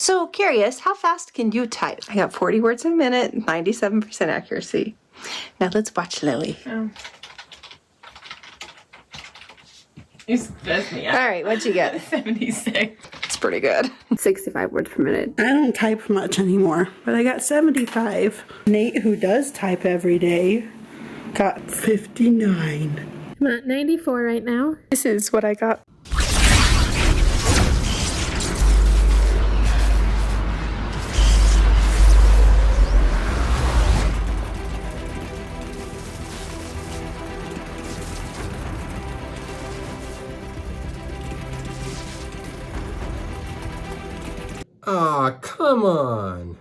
So curious, how fast can you type? I got 40 words a minute, 97% accuracy. Now let's watch Lily. Oh. You stressed me out. All right, what'd you get? 76. It's pretty good. 65 words per minute. I don't type much anymore, but I got 75. Nate, who does type every day, got 59. I'm at 94 right now. This is what I got. Aw, come on.